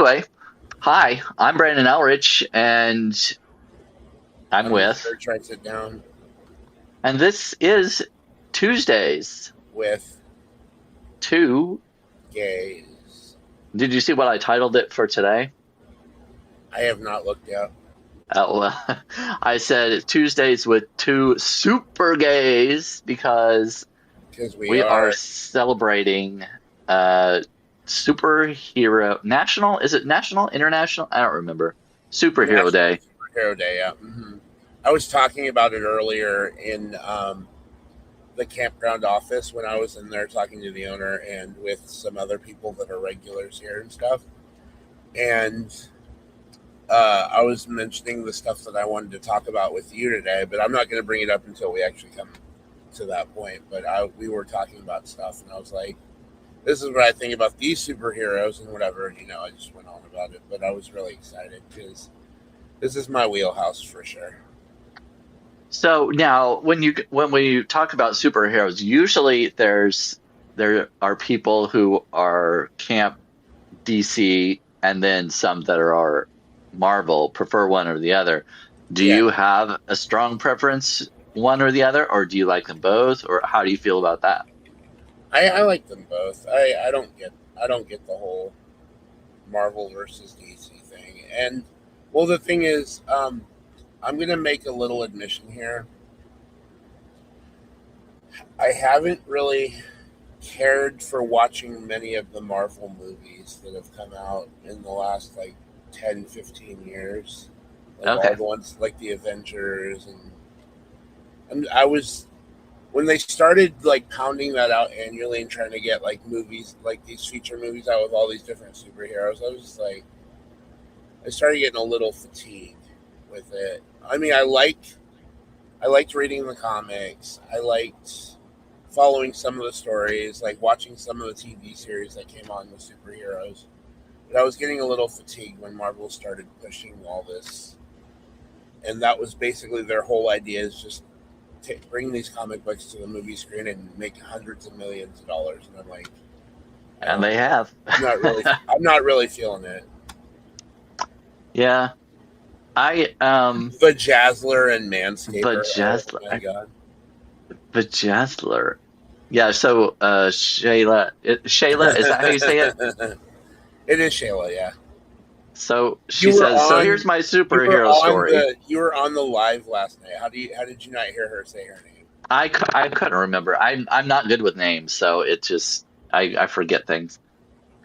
Anyway, hi, I'm Brandon Elrich, and I'm I'm with, Sturg. Try to sit down and this is Tuesdays. with Two. gays. Did you see what I titled it for today? I have not looked yet Well, I said Tuesdays with two super gays because because we we are are celebrating uh superhero national. Is it national? International? I don't remember. Superhero National Day. Superhero Day. Yeah. I was talking about it earlier in the campground office when I was in there talking to the owner and with some other people that are regulars here and stuff. And I was mentioning the stuff that I wanted to talk about with you today, but I'm not going to bring it up until we actually come to that point. But we were talking about stuff, and I was like, this is what I think about these superheroes and whatever. I just went on about it, but I was really excited because this is my wheelhouse for sure. So now, when we talk about superheroes, usually there are people who are Camp DC, and then some that are Marvel, prefer one or the other. Do Yeah, you have a strong preference, one or the other, or do you like them both, or how do you feel about that? I like them both. I don't get the whole Marvel versus DC thing. And well, the thing is, I'm gonna make a little admission here. I haven't really cared for watching many of the Marvel movies that have come out in the last like 10, 15 years. Like all Okay. the ones like the Avengers and I was when they started like pounding that out annually and trying to get like movies like these feature movies out with all these different superheroes, I was just like I started getting a little fatigued with it. I mean, I liked reading the comics. I liked following some of the stories, like watching some of the TV series that came on with superheroes. But I was getting a little fatigued when Marvel started pushing all this, and that was basically their whole idea: is just bring these comic books to the movie screen and make hundreds of millions of dollars. And I'm like, And they have. I'm not really feeling it. Yeah. I Vajazzler and Manscaper. Oh my Vajazzler. god! Vajazzler. Yeah, so Shayla, is that how you say it? It is Shayla, yeah. So she You were says, "So on here's my you were superhero on story." the live last night. How did you not hear her say her name? I couldn't remember. I'm not good with names, so it just I forget things.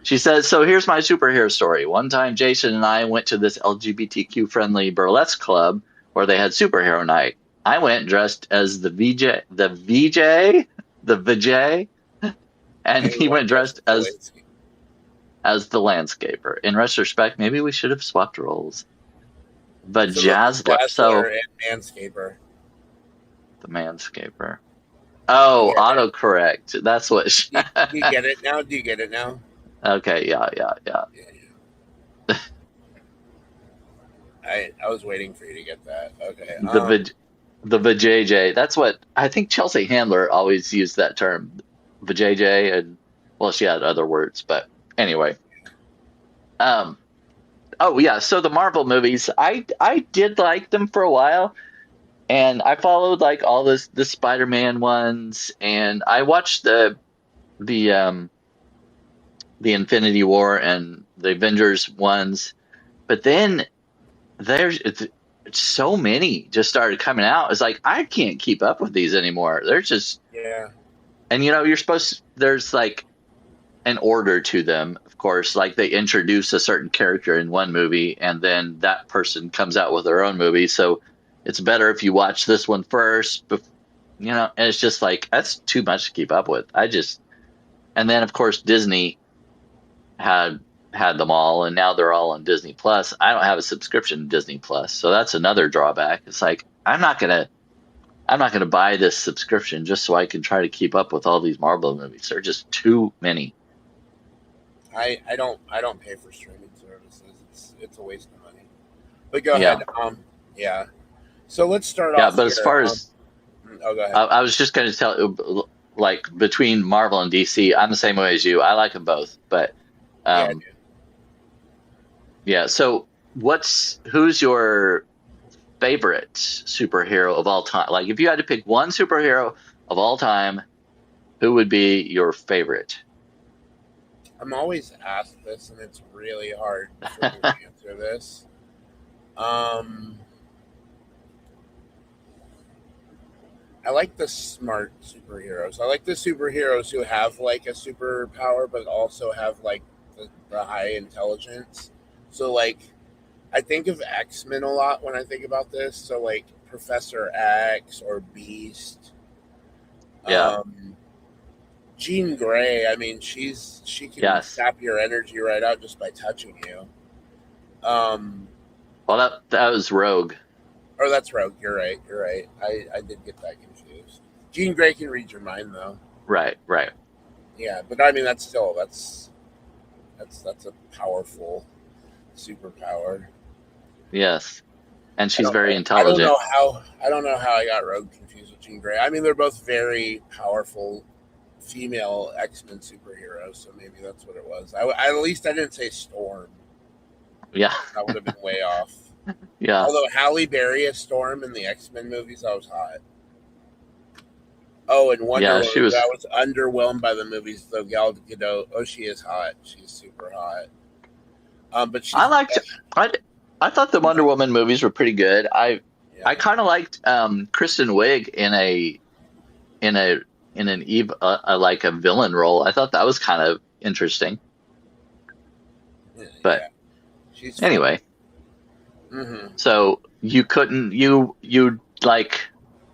She says, "So here's my superhero story. One time, Jason and I went to this LGBTQ friendly burlesque club where they had superhero night. I went dressed as the VJ, and And he he went went dressed dressed as the Lansky. as the landscaper. In retrospect, maybe we should have swapped roles. So the Vajazzler. So Vajazzler and Manscaper. the manscaper. You Oh, get it? autocorrect. That's what. Do you get it now? Do you get it now? Okay, yeah, yeah, yeah. Yeah, I was waiting for you to get that. Okay. The Vaj the vajayjay. That's what I think Chelsea Handler always used that term. Vajayjay, and well, she had other words, but anyway. Um, oh yeah, so the Marvel movies, I did like them for a while, and I followed like all the Spider-Man ones, and I watched the the Infinity War and the Avengers ones, but then it's so many just started coming out. It's like I can't keep up with these anymore. They're just yeah. and you're supposed there's like an order to them, of course. Like they introduce a certain character in one movie, and then that person comes out with their own movie. So it's better if you watch this one first. And it's just like that's too much to keep up with. And then of course Disney had them all, and now they're all on Disney Plus. I don't have a subscription to Disney Plus, so that's another drawback. It's like I'm not gonna buy this subscription just so I can try to keep up with all these Marvel movies. They're just too many. I don't pay for streaming services. It's a waste of money. But go Yeah, ahead. Yeah. So let's start yeah. off But as here. far as Oh, go ahead. I was just going to tell, like between Marvel and DC, I'm the same way as you. I like them both, but Yeah, um, Yeah. So who's your favorite superhero of all time? Like if you had to pick one superhero of all time, who would be your favorite? I'm always asked this, and it's really hard for me to answer this. Um, I like the smart superheroes. I like the superheroes who have like a superpower, but also have like the high intelligence. So like, I think of X Men a lot when I think about this. So like Professor X or Beast. Yeah. Um, Jean Grey. I mean, she can Yes. sap your energy right out just by touching you. Um, Well, that was Rogue. Oh, that's Rogue. You're right. You're right. I did get that confused. Jean Grey can read your mind, though. Right. Right. Yeah, but I mean that's still that's a powerful superpower. Yes. And I she's don't very know. I don't intelligent. know how. I don't know how I got Rogue confused with Jean Grey. I mean they're both very powerful female X Men superheroes, so maybe that's what it was. At least I didn't say Storm. Yeah. That would have been way off. Yeah. Although Halle Berry as Storm in the X Men movies, that was hot. Oh, and Wonder Yeah. She Woman. I was. was underwhelmed by the movies though. Gal Gadot. Oh, she is hot. She's super hot. But I she's liked. I I thought the Wonder Woman movies were pretty good. I yeah. kind of liked Kristen Wiig in a in an Eve like a villain role. I thought that was kind of interesting. But Yeah. She's fun. anyway, Hmm. so you couldn't you like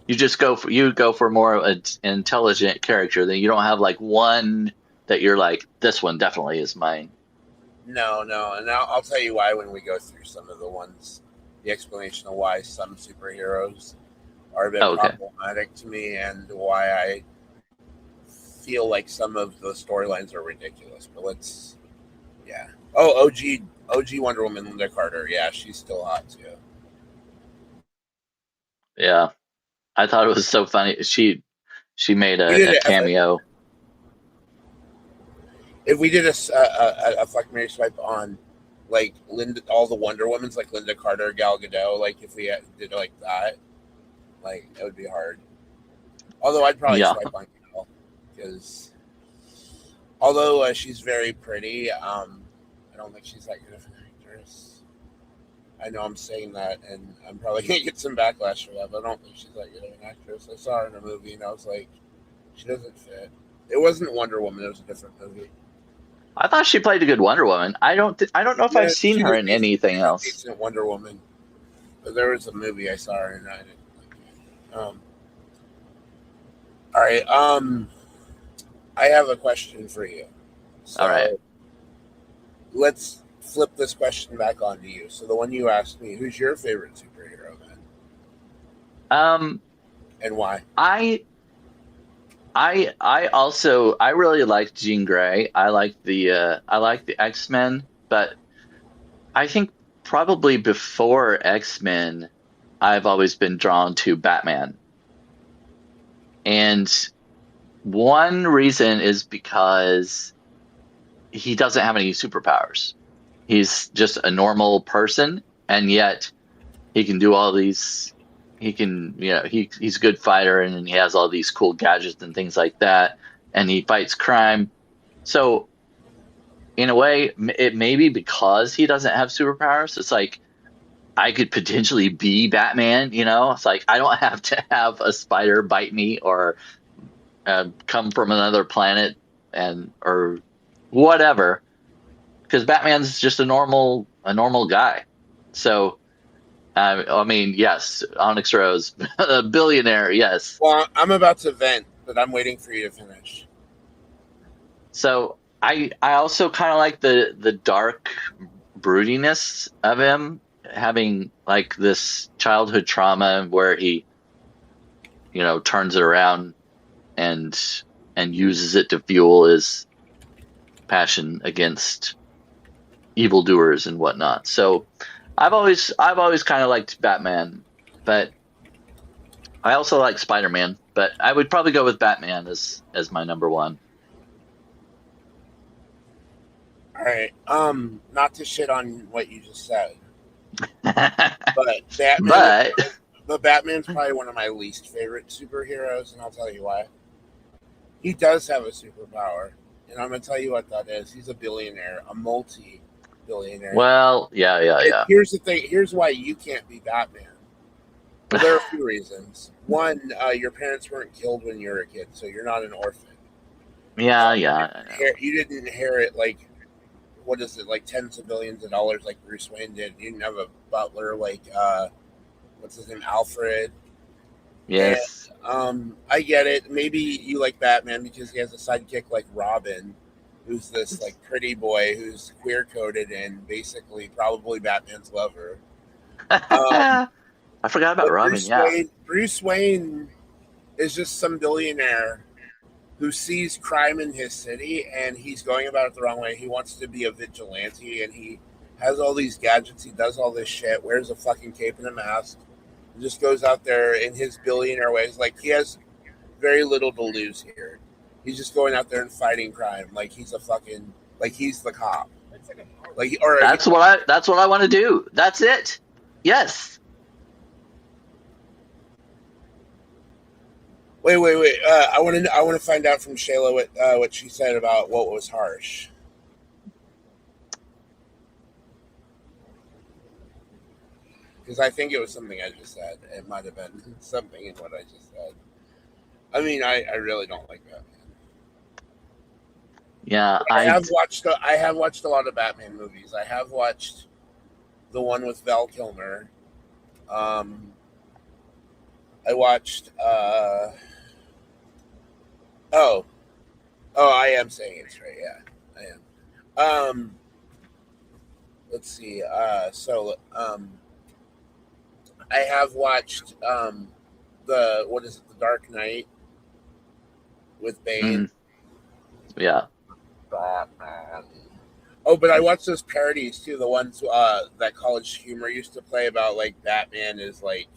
you go for more of an intelligent character. Then you don't have like one that you're like this one definitely is mine. No, no, and I'll tell you why when we go through some of the ones, the explanation of why some superheroes are a bit Oh, okay. problematic to me, and why I feel like some of the storylines are ridiculous. But let's, yeah. Oh, OG Wonder Woman, Linda Carter. Yeah, she's still hot too. Yeah, I thought it was so funny. She made We did a it. cameo. If we did a fuck Mary swipe on like Linda, all the Wonder Womans, like Linda Carter, Gal Gadot, like if we did it like that, like it would be hard. Although I'd probably Yeah, swipe on Gal because although she's very pretty, I don't think she's that good of an actress. I know I'm saying that, and I'm probably gonna get some backlash for that. But I don't think she's that good of an actress. I saw her in a movie, and I was like, she doesn't fit. It wasn't Wonder Woman; it was a different movie. I thought she played a good Wonder Woman. I don't know if I've Yeah, seen her in anything she's a else. decent Wonder Woman. But there was a movie I saw her in. I didn't like it. All right. I have a question for you. All right. So let's flip this question back onto you. So the one you asked me, who's your favorite superhero then, Um, and why? I I also I really liked Jean Grey. I like the X-Men, but I think probably before X-Men, I've always been drawn to Batman. And one reason is because he doesn't have any superpowers. He's just a normal person, and yet he can do all these. He can, he's a good fighter, and he has all these cool gadgets and things like that, and he fights crime. So in a way, it may be because he doesn't have superpowers. It's like I could potentially be Batman. It's like I don't have to have a spider bite me or come from another planet and or whatever, because Batman's just a normal guy. So I mean, yes, Onyx Rose, a billionaire, yes. Well, I'm about to vent, but I'm waiting for you to finish. So I also kind of like the dark broodiness of him, having like this childhood trauma where he, turns it around and uses it to fuel his passion against evildoers and whatnot. So I've always kind of liked Batman, but I also like Spider-Man. But I would probably go with Batman as my number one. All All right. Not to shit on what you just said, but Batman. But But Batman's probably one of my least favorite superheroes, and I'll tell you why. He does have a superpower, and I'm gonna tell you what that is. He's a billionaire, a multi-billionaire. well, yeah, yeah, And yeah. here's the thing. Here's why you can't be Batman. Well, there are a few reasons. One, your parents weren't killed when you were a kid, so you're not an orphan. Yeah, yeah, I know. You didn't inherit like what is it, like tens of billions of dollars like Bruce Wayne did. You didn't have a butler like what's his name, Alfred. And Yes. I get it. Maybe you like Batman because he has a sidekick like Robin, who's this like pretty boy who's queer coded and basically probably Batman's lover. Um, I forgot about but Robin. Yeah. Bruce Wayne is just some billionaire who sees crime in his city and he's going about it the wrong way. He wants to be a vigilante and he has all these gadgets. He does all this shit, wears a fucking cape and a mask, and just goes out there in his billionaire ways. Like he has very little to lose here. He's just going out there and fighting crime. Like he's a fucking, like he's the cop. Like, or That's what I want to do. That's it. Yes. wait. I want to find out from Shayla what she said about what was harsh. Because I think it was something I just said. It might have been something in what I just said. I mean, I really don't like Batman. Yeah, I have watched a lot of Batman movies. I have watched the one with Val Kilmer. Um, I watched. Oh, I am saying it's right. Yeah, I am. Let's see. I have watched the what is it? The Dark Knight with Bane. mm, yeah. Batman. Oh, but I watched those parodies too. The ones that College Humor used to play about like Batman is like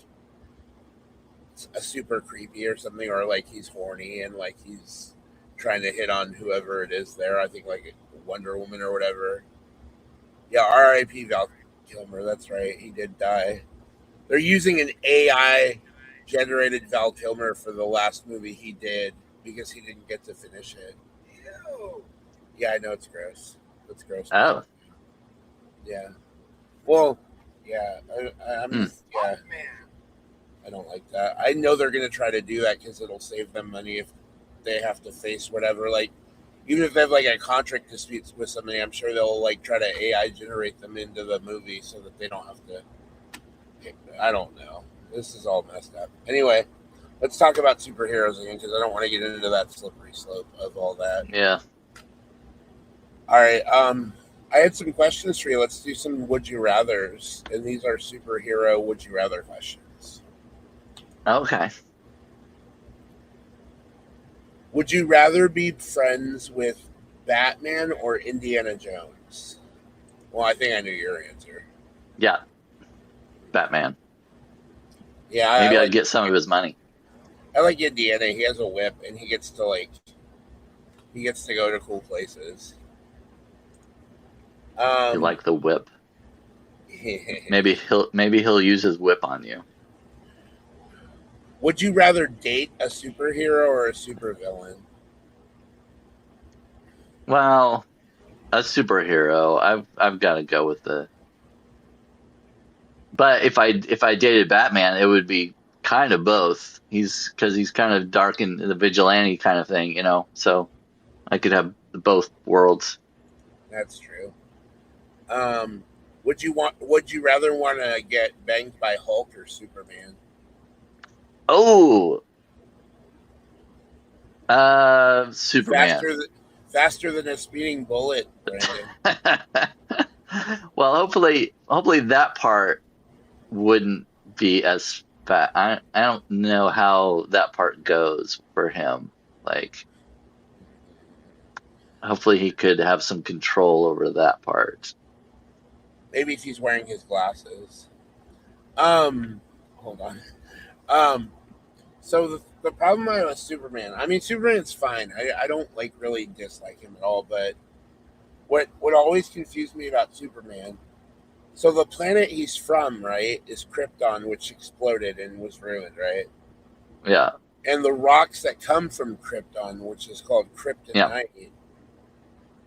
a super creepy or something, or like he's horny and like he's trying to hit on whoever it is there. I think like Wonder Woman or whatever. Yeah, R.I.P. Val Kilmer. That's right. He did die. They're using an AI generated Val Kilmer for the last movie he did because he didn't get to finish it. Ew. Yeah, I know it's gross. It's gross. Oh. Yeah. Well, yeah. I'm Hmm. just, yeah. I don't like that. I know they're gonna try to do that because it'll save them money if they have to face whatever. Like, even if they have like a contract dispute with somebody, I'm sure they'll like try to AI generate them into the movie so that they don't have to. I don't know. This is all messed up. Anyway, let's talk about superheroes again because I don't want to get into that slippery slope of all that. Yeah. All right. I had some questions for you. Let's do some would you rather's, and these are superhero would you rather questions. Okay. Would you rather be friends with Batman or Indiana Jones? Well, I think I knew your answer. Yeah. Batman. Yeah, Maybe I'd get some of his money. I like Indiana. He has a whip, and he gets to go to cool places. You like the whip. Maybe he'll use his whip on you. Would you rather date a superhero or a supervillain? Well, a superhero. I've got to go with the. But if I dated Batman, it would be kind of both. He's kind of dark and the vigilante kind of thing, So I could have both worlds. That's true. Would you rather want to get banged by Hulk or Superman? Oh, Superman. Faster than a speeding bullet, Brandon. Well, hopefully that part wouldn't be as fast. I don't know how that part goes for him. Like, hopefully he could have some control over that part. Maybe if he's wearing his glasses. Hold on. So the problem with Superman, I mean, Superman's fine. I don't like really dislike him at all, but what always confused me about Superman. So the planet he's from, right, is Krypton, which exploded and was ruined, right? Yeah, And the rocks that come from Krypton, which is called yeah. kryptonite,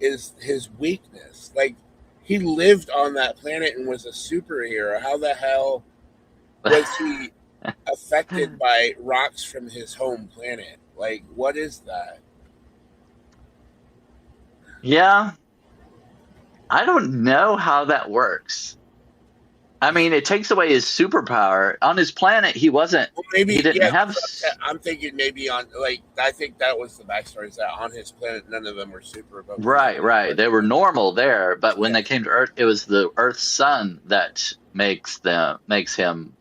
is his weakness. Like he lived on that planet and was a superhero. How the hell was he affected by rocks from his home planet? Like, what is that? Yeah, I don't know how that works. I mean, it takes away his superpower. On his planet, he wasn't, Well, he maybe, didn't yeah. have, I'm thinking maybe on like I think that was the backstory is that on his planet none of them were super, but when they right, right. They were normal there, but when yeah, they came to Earth, it was the Earth's sun that makes him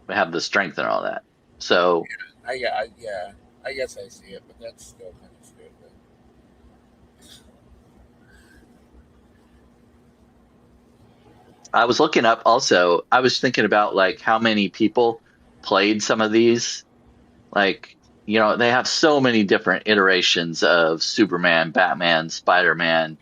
have the strength and all that. So yeah, I guess I see it, but that's still kind of stupid. I was looking up also, I was thinking about like how many people played some of these. Like, they have so many different iterations of Superman, Batman, Spider-Man,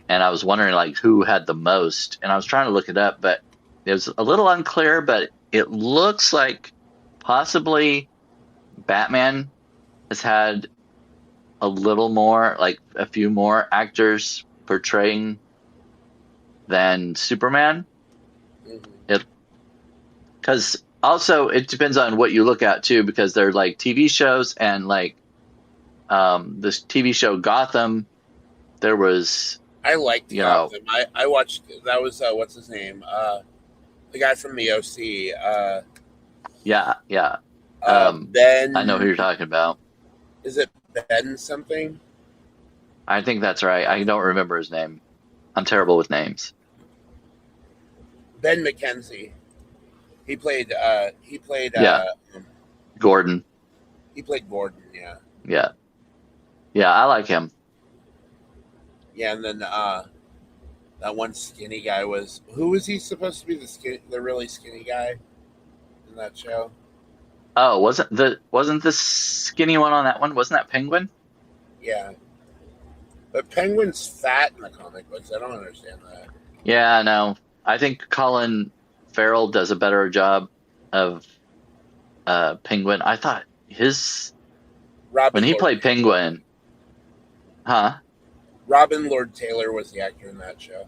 and I was wondering like who had the most. And I was trying to look it up, but it was a little unclear, but it looks like possibly Batman has had a little more, like a few more actors portraying than Superman. Mm-hmm. It because also it depends on what you look at too, because they're like TV shows and like this TV show Gotham, there was, I liked you know, Gotham. I watched that was what's his name? The guy from the OC. yeah, yeah. Um, I know who Ben you're talking about. is it Ben something? I think that's right. I don't remember his name. I'm terrible with names. Ben McKenzie. He played Yeah, Gordon. he played Gordon, yeah. Yeah, yeah, I like him. Yeah, and then that one skinny guy was who was he supposed to be the really skinny guy in that show? Oh, wasn't the skinny one on that one? Wasn't that Penguin? Yeah. But Penguin's fat in the comic books. I don't understand that. Yeah, no. I think Colin Farrell does a better job of Penguin. I thought his when Robin he Lord played Penguin, huh? Robin Lord Taylor was the actor in that show.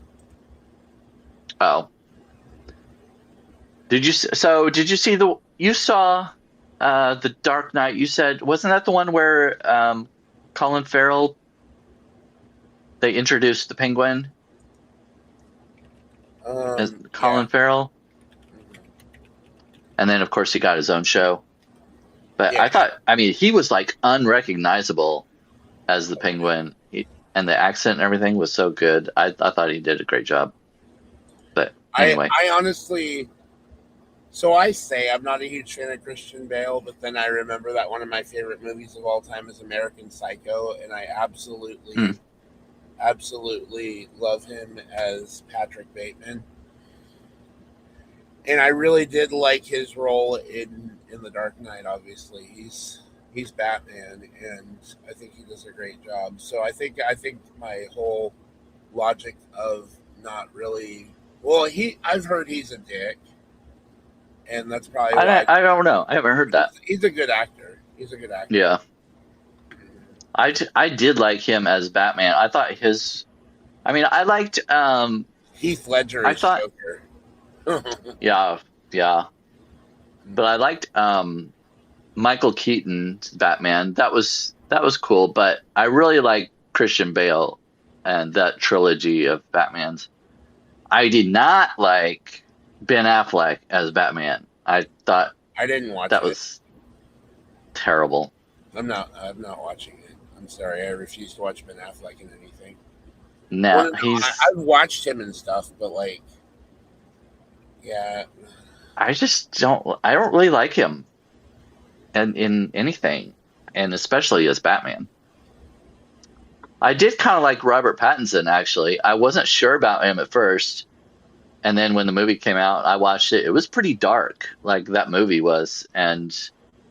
Oh, did you see you saw the Dark Knight? You said wasn't that the one where Colin Farrell they introduced the Penguin as Yeah. Colin Farrell, and then of course he got his own show. But Yeah. I thought, I mean, he was like unrecognizable as the Penguin, and the accent and everything was so good. I thought he did a great job. But anyway, I honestly so I say I'm not a huge fan of Christian Bale, but then I remember that one of my favorite movies of all time is American Psycho, and I hmm, absolutely love him as Patrick Bateman. And I really did like his role in the Dark Knight. Obviously, he's Batman, and I think he does a great job. So I think my whole logic of not really well, he I've heard he's a dick, and that's probably why I don't know. I haven't heard that. he's a good actor. He's a good actor. Yeah, I did like him as Batman. I thought his, I mean, I liked, Heath Ledger I is thought, Joker. yeah, yeah, but I liked Michael Keaton's Batman. That was cool. But I really like Christian Bale and that trilogy of Batmans. I did not like Ben Affleck as Batman. I thought I didn't watch that it. was terrible. I'm not watching it. I'm sorry. I refuse to watch Ben Affleck in anything. No, Well, no, he's. I've watched him and stuff, but like, yeah, I just don't. I don't really like him, and in anything, and especially as Batman. I did kind of like Robert Pattinson actually. I wasn't sure about him at first, and then when the movie came out, I watched it. It was pretty dark, like that movie was, and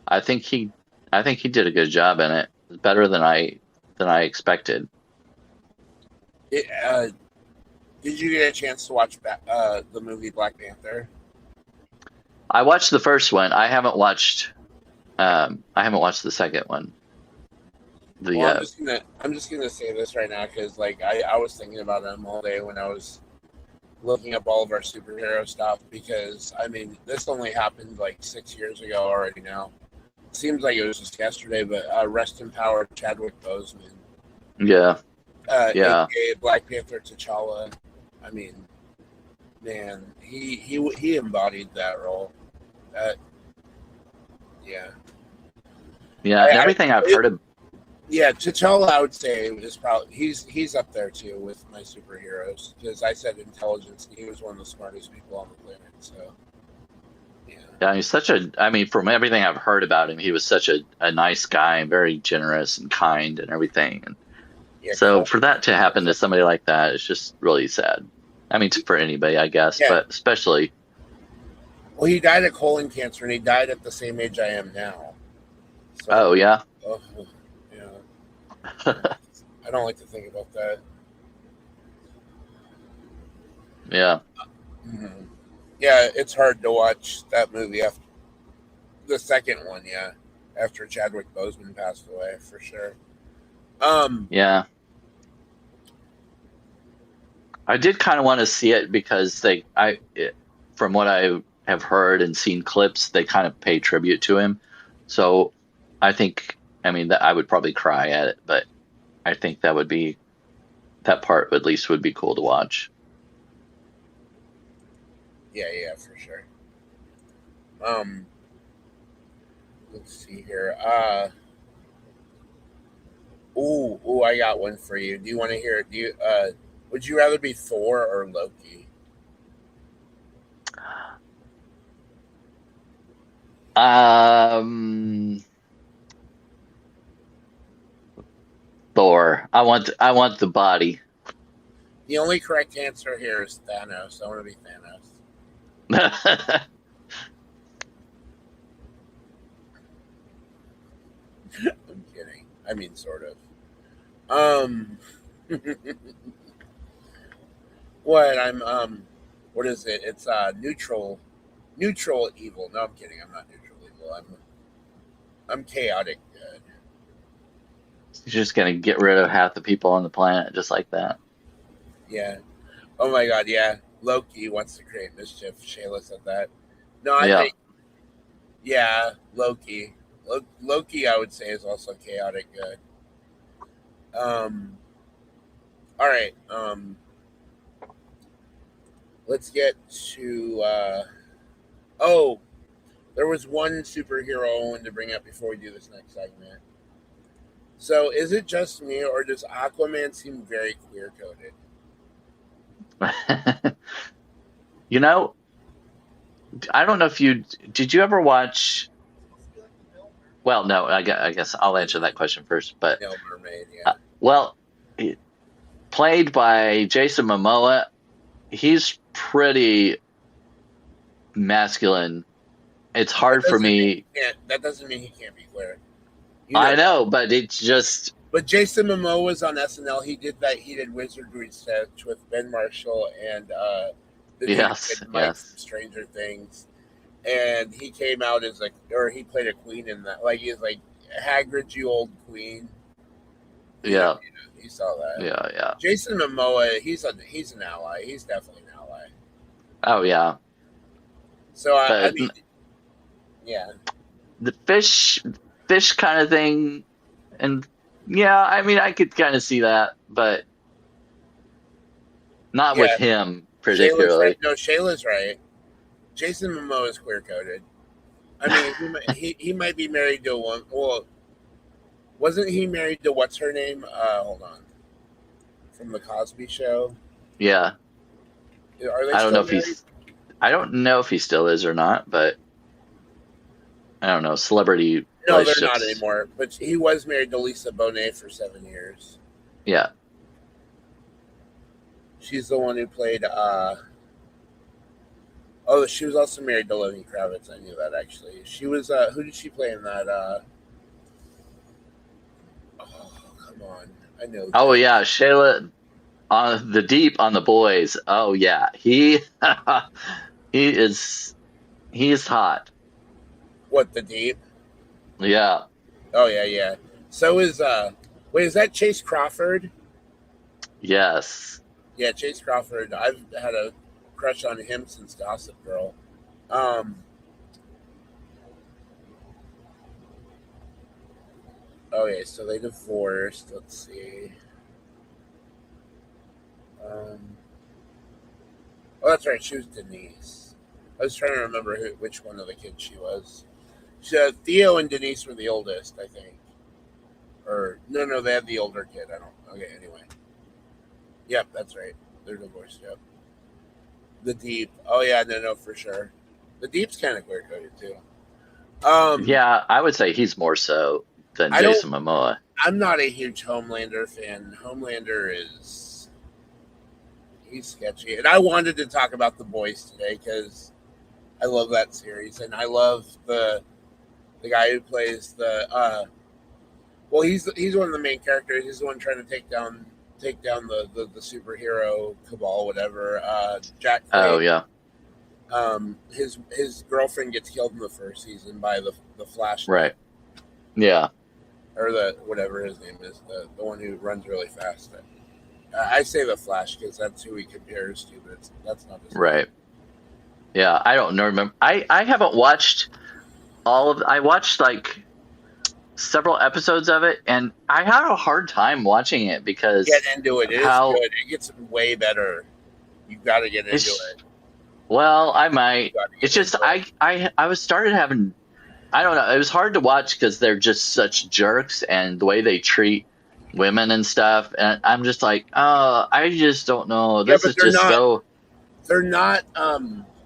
I think he, I think he did a good job in it, better than I expected. It, did you get a chance to watch the movie Black Panther? I watched the first one. I haven't watched the second one. The Well, I'm just gonna say this right now because like I was thinking about them all day when I was looking up all of our superhero stuff because I mean this only happened like 6 years ago already now. Seems like it was just yesterday, but rest in power, Chadwick Boseman, yeah, yeah, aka Black Panther T'Challa. I mean, man, he embodied that role. That yeah, yeah. And everything I've it, heard of, yeah, T'Challa I would say is probably he's up there too with my superheroes because I said intelligence. And he was one of the smartest people on the planet. So yeah, yeah, he's such a. I mean, from everything I've heard about him, he was such a nice guy and very generous and kind and everything. And yeah, so for that to happen to somebody like that, it's just really sad. I mean, for anybody, I guess, yeah. but especially, Well, he died of colon cancer, and he died at the same age I am now. oh So, yeah, oh, yeah, I don't like to think about that. yeah, Mm-hmm. Yeah, it's hard to watch that movie after the second one. Yeah, after Chadwick Boseman passed away, for sure. Um, yeah. I did kind of want to see it because from what I have heard and seen clips, they kind of pay tribute to him. So I think, I mean, that I would probably cry at it, but I think that part at least would be cool to watch. yeah, yeah, for sure. Um, let's see here. Ooh, I got one for you. Do you want to hear it? Would you rather be Thor or Loki? Um, Thor. I want the body. The only correct answer here is Thanos. I want to be Thanos. I'm kidding. I mean, sort of. Um, what I'm what is it? It's neutral evil. No, I'm kidding. I'm not neutral evil. I'm chaotic good. He's just gonna get rid of half the people on the planet just like that. Yeah. Oh my God. Yeah. Loki wants to create mischief. Shayla said that. No, I Yeah. think yeah. Loki. Loki, I would say, is also chaotic good. Um. All right. Let's get to. Oh, there was one superhero I wanted to bring up before we do this next segment. So, is it just me, or does Aquaman seem very queer coded? You know, I don't know if you did you ever watch. Well, no, I guess I'll answer that question first. But No mermaid, yeah. well, played by Jason Momoa, he's pretty masculine. It's hard for me. That doesn't mean he can't be queer. You know I that. know, but it's just But Jason Momoa was on SNL. He did that. He did Wizard Research with Ben Marshall and the dude who yes, did Mike from yes, Stranger Things. And he came out as like, or he played a queen in that. Like he's like Hagrid, you old queen. yeah, You saw that. yeah, yeah. Jason Momoa, he's an ally. He's definitely an ally. Oh yeah, So I but mean, yeah, the fish kind of thing, and yeah, I mean, I could kind of see that, but not with yeah. him Shayla's right. particularly. No, Shayla's right. Jason Momoa is queer coded. I mean, he might be married to a woman. Well, wasn't he married to what's her name? Hold on, from the Cosby Show. Yeah, Are they I don't know still if married? I don't know if he still is or not, but I don't know. Celebrity No, they're not relationships. anymore. But he was married to Lisa Bonet for 7 years. Yeah. She's the one who played. Oh, she was also married to Lenny Kravitz. I knew that actually. She was. Who did she play in that? Oh, come on. I know Oh this. yeah, Shayla. the deep on the boys. Oh yeah, he he is he is hot. What, the deep? Yeah. Oh yeah, yeah. So is wait, is that Chase Crawford? Yes. Yeah, Chase Crawford. I've had a crush on him since Gossip Girl. Um, okay, so they divorced. Let's see. Um, oh, that's right. She was Denise. I was trying to remember which one of the kids she was. Theo and Denise were the oldest, I think. Or no, no, they had the older kid. I don't. Okay, anyway. Yep, that's right. They're divorced. Yep. The Deep. Oh yeah, no, no, for sure. The Deep's kind of queer coded too. Um, Yeah, I would say he's more so than I don't. Jason Momoa. I'm not a huge Homelander fan. Homelander is he's sketchy, and I wanted to talk about The Boys today because I love that series, and I love the guy who plays the. Well, he's one of the main characters. He's the one trying to take down the superhero cabal, whatever. Jack Oh Quaid. yeah. His girlfriend gets killed in the first season by the Flash Right. Yeah. or the whatever his name is, the one who runs really fast. I say the Flash because that's who he compares to, but that's not his name. Right. Yeah. I don't know. Remember. I haven't watched all of. I watched like several episodes of it, and I had a hard time watching it Get because into it. of It is how good. It gets way better. You got to get into it's. it. Well, I You might. got to It's get just into it. I was started having. I don't know. It was hard to watch because they're just such jerks, and the way they treat women and stuff. And I'm just like, oh, I just don't know. Yeah, This but is just so. they're not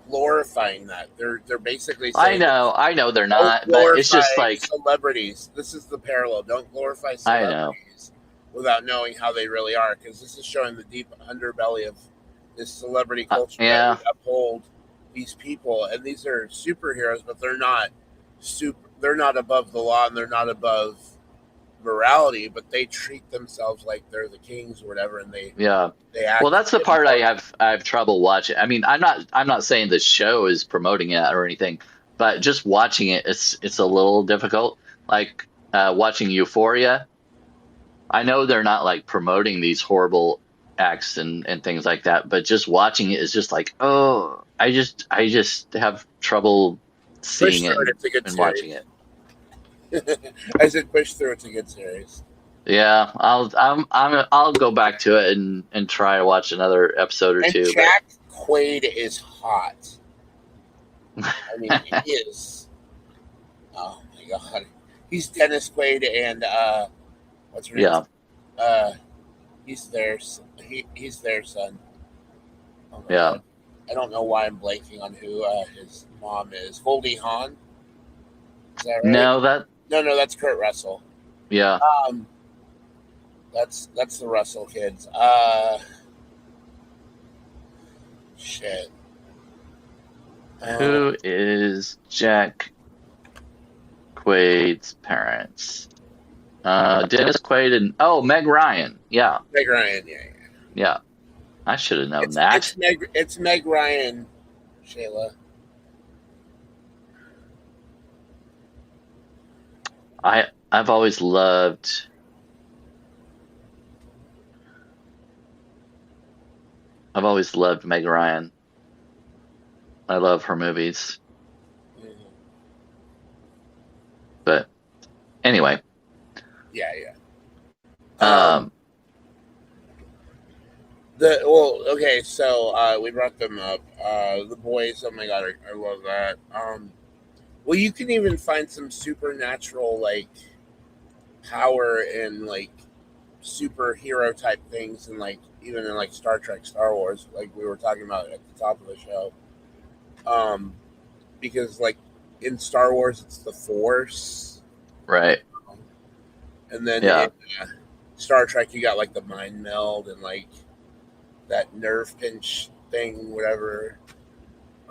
glorifying that. They're basically saying I know they're don't not, but it's just glorify like celebrities. This is the parallel. Don't glorify I know. celebrities without knowing how they really are, because this is showing the deep underbelly of this celebrity culture that Yeah, we uphold these people, and these are superheroes, but they're not super. They're not above the law, and they're not above morality, but they treat themselves like they're the kings or whatever, and yeah. they Well, act that's the part immoral. I have trouble watching. I mean, I'm not saying the show is promoting it or anything, but just watching it, it's a little difficult. Like watching Euphoria. I know they're not like promoting these horrible acts and things like that, but just watching it is just like, oh, I just have trouble Push seeing it through it. It's a good and watching series. it. I said push through. It's a good series. Yeah, I'll go back to it and try to watch another episode or And two, but Jack Quaid is hot. I mean, he is. Oh my god, he's Dennis Quaid and what's her name? yeah, Uh, he's their son. Oh my yeah. god, I don't know why I'm blanking on who his mom is. Goldie Hawn, is that right? No, that No, no, that's Kurt Russell. yeah. Um, that's the Russell kids. Shit. Uh, Who is Jack Quaid's parents? Dennis Quaid and oh, Meg Ryan. Yeah, Meg Ryan, yeah, yeah. yeah. I should have known that. It's Meg Ryan, Shayla. I've always loved Meg Ryan. I love her movies. Mhm. But anyway, Yeah, yeah. Um, um, okay, so we brought them up. The boys, oh my god, I love that. Well, you can even find some supernatural like power in like superhero type things, and like even in like Star Trek, Star Wars, like we were talking about at the top of the show. Um, because like in Star Wars, it's the Force, right. and then Yeah. in Star Trek, you got like the mind meld and like that nerve pinch thing, whatever.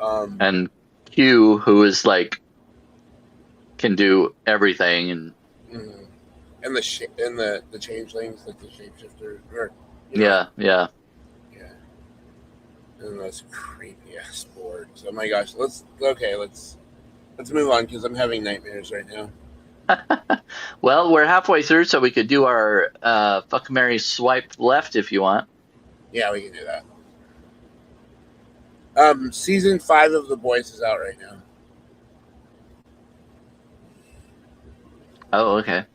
Um, And Q, who is like can do everything and mhm. And the changelings, like the shapeshifters, or you know, yeah, yeah. and those creepy ass boards. Oh my gosh, let's move on because I'm having nightmares right now. Well, we're halfway through, so we could do our fuck Mary swipe left if you want. Yeah, we can do that. Season 5 of The Boys is out right now. Oh, okay.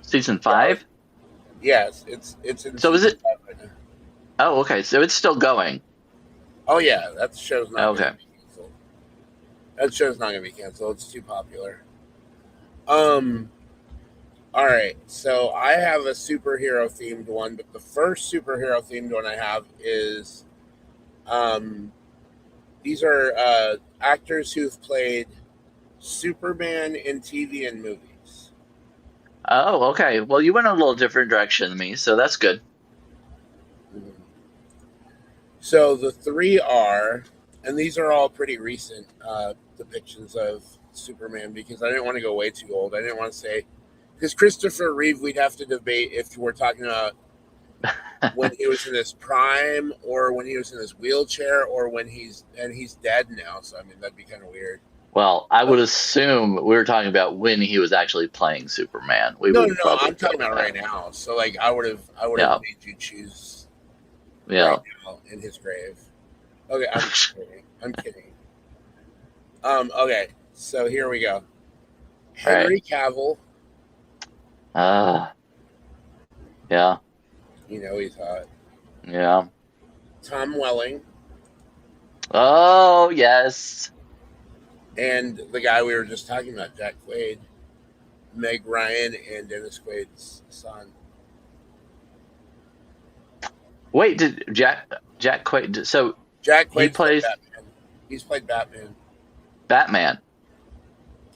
Season Yeah, 5? yes, it's in So is season it? 5 right now. Oh, okay. So it's still going. Oh yeah, that show's not going to Okay. be canceled. That show's not going to be canceled. It's too popular. Um. All right, so I have a superhero themed one, but the first superhero themed one I have is um. These are actors who've played Superman in TV and movies. Oh, okay. Well, you went a little different direction than me, so that's good. Mhm. So the three are, and these are all pretty recent depictions of Superman because I didn't want to go way too old. I didn't want to say, because Christopher Reeve, we'd have to debate if we're talking about when he was in his prime or when he was in his wheelchair or when he's dead now. So I mean that'd be kind of weird. Well, I But would assume we were talking about when he was actually playing Superman. We no, no, would no. probably I'm go talking with about that. right now. So like I would have Yeah, made you choose right yeah. now in his grave. Okay, I'm kidding. I'm kidding. Okay, so here we go. All right. Henry Cavill, Uh, yeah, you know he's hot. yeah. Tom Welling, Oh, yes. and the guy we were just talking about, Jack Quaid, Meg Ryan, and Dennis Quaid's son. Wait, did Jack Quaid? So Jack he Quaid's played plays Batman. He's played Batman. Batman,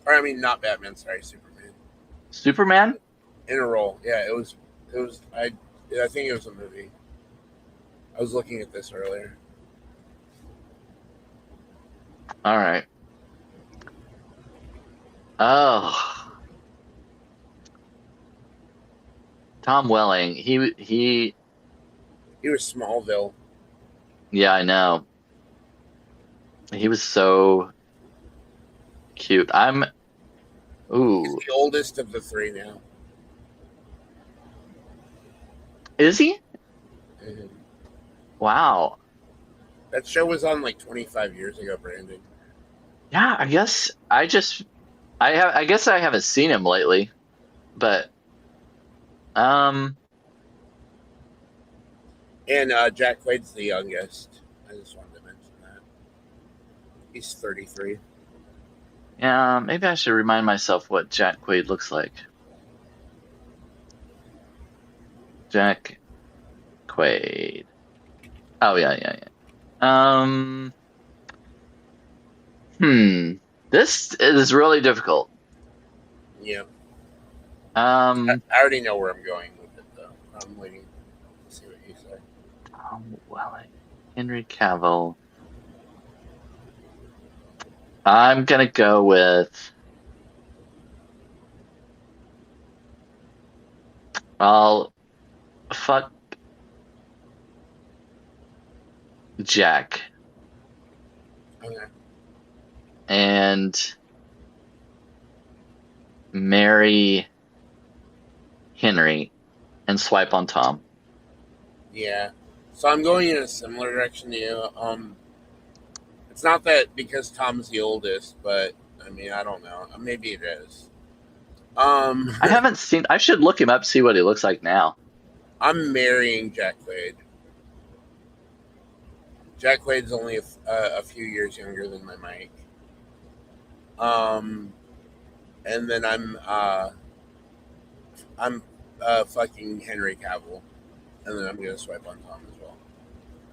Or I mean, not Batman. Sorry, Superman. Superman. In a role. Yeah, it was. It was. I think it was a movie. I was looking at this earlier. All right. Oh, Tom Welling. He. He was Smallville. Yeah, I know. He was so cute. I'm. He's Ooh, the oldest of the three now. is he? Mhm. Wow. That show was on like 25 years ago, Brandon. Yeah, I guess I just I have I guess I haven't seen him lately, but um And Jack Quaid's the youngest. I just wanted to mention that. He's 33. yeah, maybe I should remind myself what Jack Quaid looks like. Jack Quaid. Oh yeah, yeah, yeah. Um hmm. This is really difficult. Yeah. I, Um I already know where I'm going with it, though. I'm waiting to see what you say. Tom Welling, Henry Cavill. I'm gonna go with I'll fuck Jack Okay. and marry Henry and swipe on Tom. Yeah. So I'm going in a similar direction to you. It's not that because Tom's the oldest, but I mean, I don't know. Maybe it is. Um, I haven't seen. I should look him up, see what he looks like now. I'm marrying Jack Quaid. Jack Quaid's only a few years younger than my Mike. Um, and then I'm fucking Henry Cavill, and then I'm gonna swipe on Tom as well.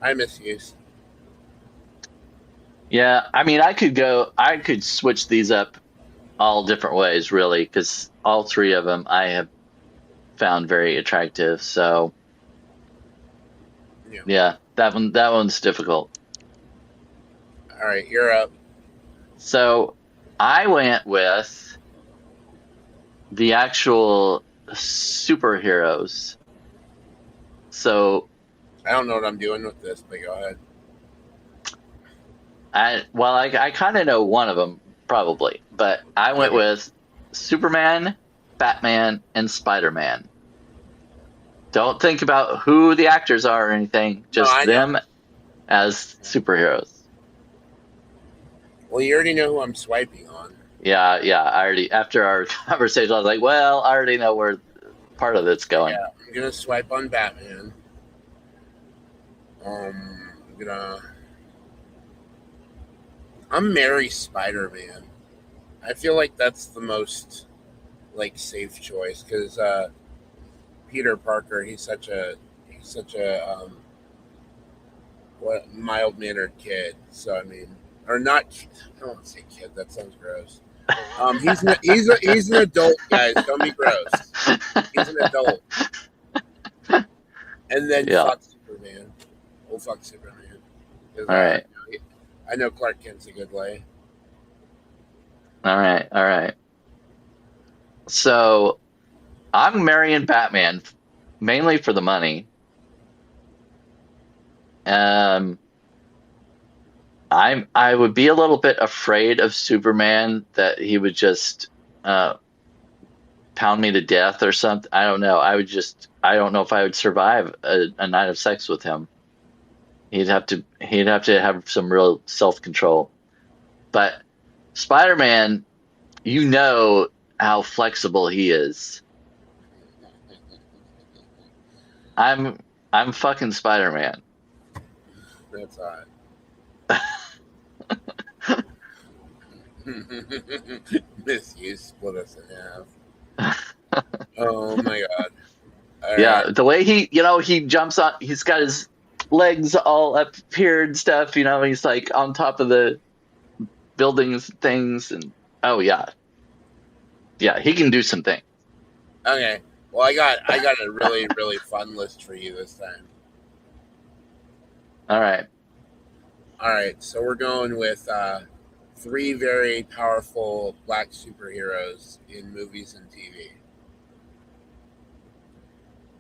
I misuse. Yeah, I mean, I could go. I could switch these up all different ways, really, because all three of them I have found very attractive. So Yeah. yeah, that one's difficult. All right, you're up. So I went with the actual superheroes. So I don't know what I'm doing with this, but go ahead. I kind of know one of them probably, but I went Okay. with Superman, Batman, and Spider-Man. Don't think about who the actors are or anything, No, just I know. them as superheroes. Well, you already know who I'm swiping on. Yeah, yeah. I already after our conversation, I was like, well, I already know where part of it's going. Yeah, I'm gonna swipe on Batman. I'm gonna. I'm Mary Spider Man. I feel like that's the most like safe choice because Peter Parker, he's such a what mild mannered kid. So I mean, or not. I don't want to say kid. That sounds gross. He's an adult, guys. Don't be gross. He's an adult. And then Yeah. fuck Superman. Oh fuck Superman. Because All right. I know Clark Kent's a good lay. All right. All right. So I'm marrying Batman mainly for the money. Um, I would be a little bit afraid of Superman that he would just uh pound me to death or something. I don't know. I don't know if I would survive a night of sex with him. He'd have to have some real self-control. But Spider-Man, you know how flexible he is. I'm I'm fucking Spider-Man. That's hot. Miss you split us in half. Oh my god. All Yeah, right. the way he jumps on, he's got his legs all up here and stuff, he's like on top of the buildings things and oh yeah. Yeah, he can do some things. Okay. Well, I got a really really fun list for you this time. All right. All right. So we're going with three very powerful black superheroes in movies and TV.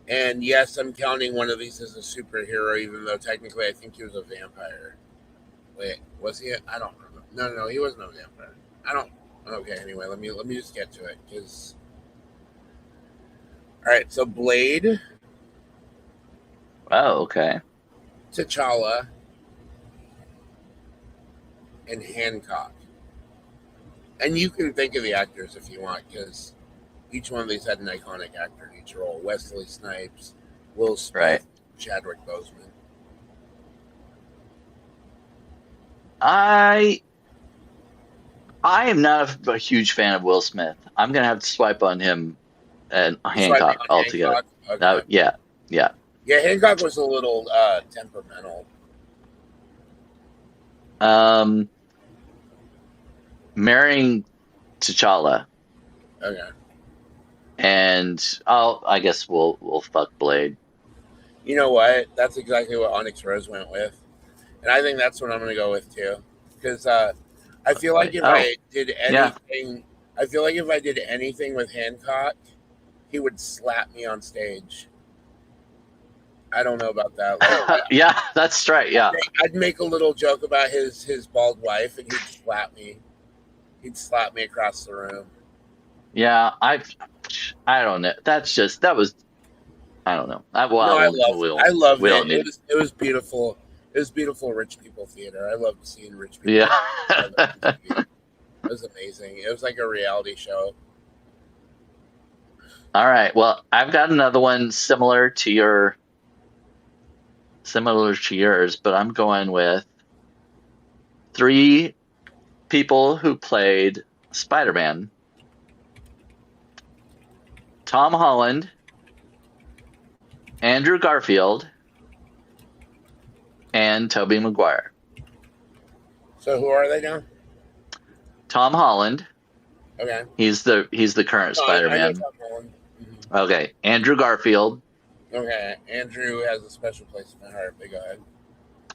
And yes, I'm counting one of these as a superhero, even though technically I think he was a vampire. Wait, was he? I don't remember. No, no, no, he wasn't a vampire. I don't. Okay, anyway, let me just get to it because. All right, so Blade, Oh, okay. T'Challa, and Hancock. And you can think of the actors if you want, because each one of these had an iconic actor in each role. Wesley Snipes, Will Right. Smith, Chadwick Boseman. I I am not a huge fan of Will Smith. I'm gonna have to swipe on him and You swiping Hancock on altogether. Hancock? Okay. That yeah, yeah. Yeah, Hancock was a little temperamental. Um, marrying T'Challa, Okay. and I guess we'll fuck Blade. You know what? That's exactly what Onyx Rose went with. And I think that's what I'm going to go with too. Because I feel like Wait, if oh I did yeah, anything, I feel like if I did anything with Hancock, he would slap me on stage. I don't know about that. Like yeah, that's right. Yeah, I'd make a little joke about his bald wife, and he'd slap me. He'd slap me across the room. yeah. I don't know. That was I don't know. No, I loved we it. don't It need. was it was beautiful. It was beautiful rich people theater. I loved seeing rich people Yeah. on TV. It was amazing. It was like a reality show. All right. Well, I've got another one similar to yours, but I'm going with three people who played Spider-Man: Tom Holland, Andrew Garfield, and Tobey Maguire. So who are they now? Tom Holland, Okay. he's the current No, I know Spider-Man. Tom Holland. Mhm. Okay, Andrew Garfield Okay. Andrew has a special place in my heart. But go ahead.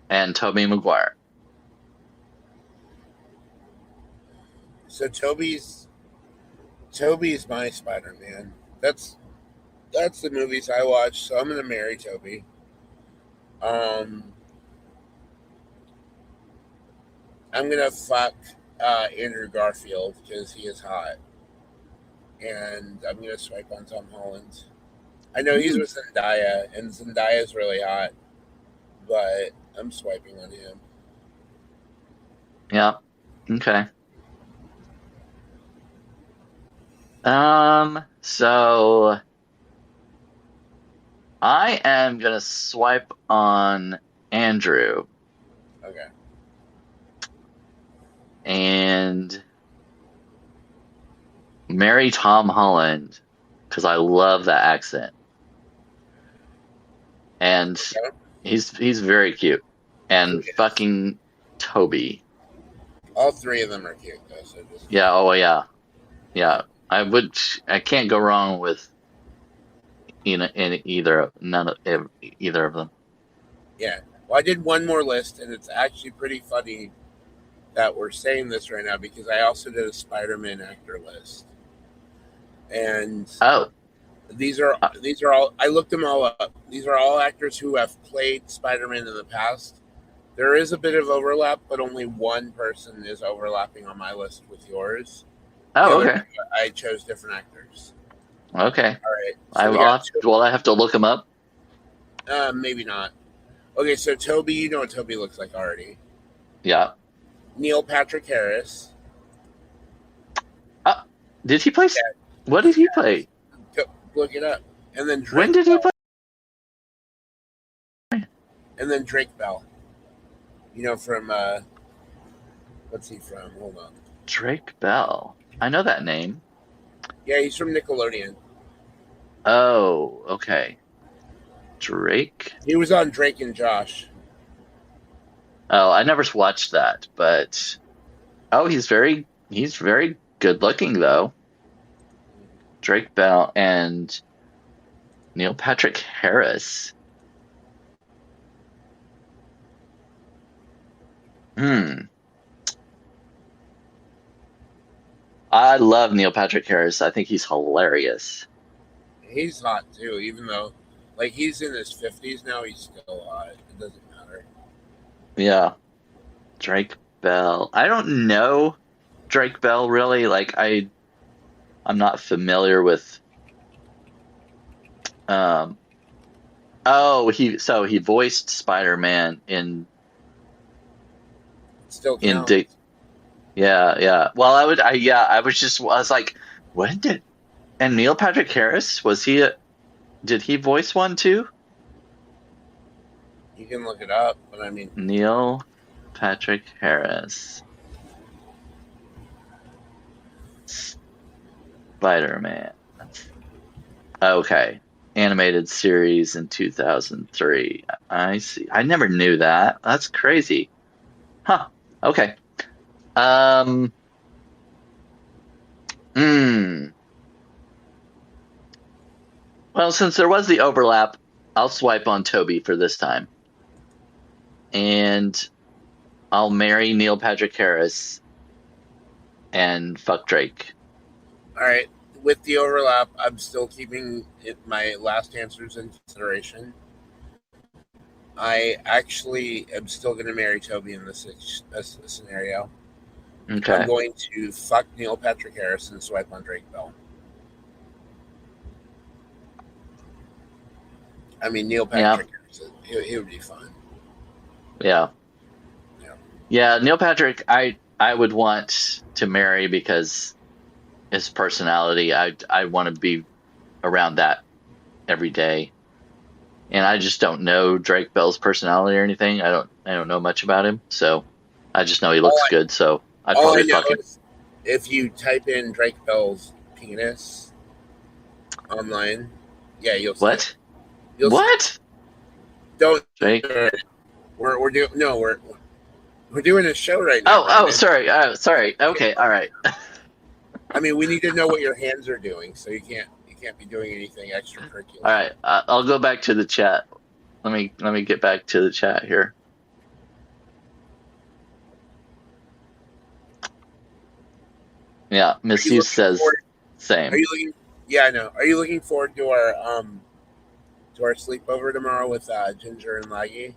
and Tobey Maguire. So Toby's my Spider Man. That's the movies I watch. So I'm gonna marry Toby. Um, I'm gonna fuck Andrew Garfield because he is hot, and I'm gonna swipe on Tom Holland. I know he's Hmm. with Zendaya, and Zendaya is really hot, but I'm swiping on him. Yeah. Okay. So I am gonna swipe on Andrew Okay. and marry Tom Holland because I love that accent. And Okay. he's very cute. He And is. fucking Toby. All three of them are cute though, so just Yeah, oh yeah. yeah. Yeah. I can't go wrong with in either none of either of them. Yeah. Well, I did one more list, and it's actually pretty funny that we're saying this right now because I also did a Spider-Man actor list, and Oh, these are uh, these are all I looked them all up. These are all actors who have played Spider-Man in the past. There is a bit of overlap, but only one person is overlapping on my list with yours. The oh, other okay. two, I chose different actors. Okay. All right, so we got two. Will I have to look him up? Maybe not. Okay, so Toby, you know what Toby looks like already. Yeah. Neil Patrick Harris. Uh, did he play? Yeah, What did he play? look it up. And then When Drake did he Bell. play? And then Drake Bell. You know from what's he from? Hold on. Drake Bell. I know that name. Yeah, he's from Nickelodeon. Oh, okay. Drake. He was on Drake and Josh. Oh, I never watched that, but oh, he's very good looking though. Drake Bell and Neil Patrick Harris. Hmm. I love Neil Patrick Harris. I think he's hilarious. He's hot too, even though like he's in his 50s now, he's still hot. It doesn't matter. Yeah. Drake Bell. I don't know Drake Bell really. I'm not familiar with um he voiced Spider-Man It still in Dick. counts. Yeah, yeah. Well, I was like, when did and Neil Patrick Harris did he voice one too? You can look it up, but I mean, Neil Patrick Harris, Spider-Man. Okay. Animated series in 2003. I see. I never knew that. That's crazy. Huh. Okay. Um, hmm. Well, since there was the overlap, I'll swipe on Toby for this time. And I'll marry Neil Patrick Harris and fuck Drake. all right. With the overlap, I'm still keeping my last answers in consideration. I actually am still going to marry Toby in this scenario. I'm Okay. going to fuck Neil Patrick Harris and swipe on Drake Bell. I mean, Neil Yeah. Patrick Harris, he would be fun. Yeah. Yeah. Yeah, Neil Patrick, I would want to marry because his personality, I want to be around that every day. And I just don't know Drake Bell's personality or anything. I don't know much about him, so I just know he All looks I, good, so I'd all I probably know fuck him. is if you type in Drake Bell's penis online, yeah, you'll see it. What? You'll see it. What? Don't. Drake? We're doing no. We're doing a show right now, Oh, oh, Brandon. sorry. Sorry. Okay, all right. I mean, we need to know what your hands are doing, so you can't be doing anything All extracurricular. right. I'll go back to the chat. Let me get back to the chat here. Yeah, Are Miss you Hughes looking says forward? Are same. you looking? Yeah, I know. Are you looking forward to our sleepover tomorrow with Ginger and Laggy?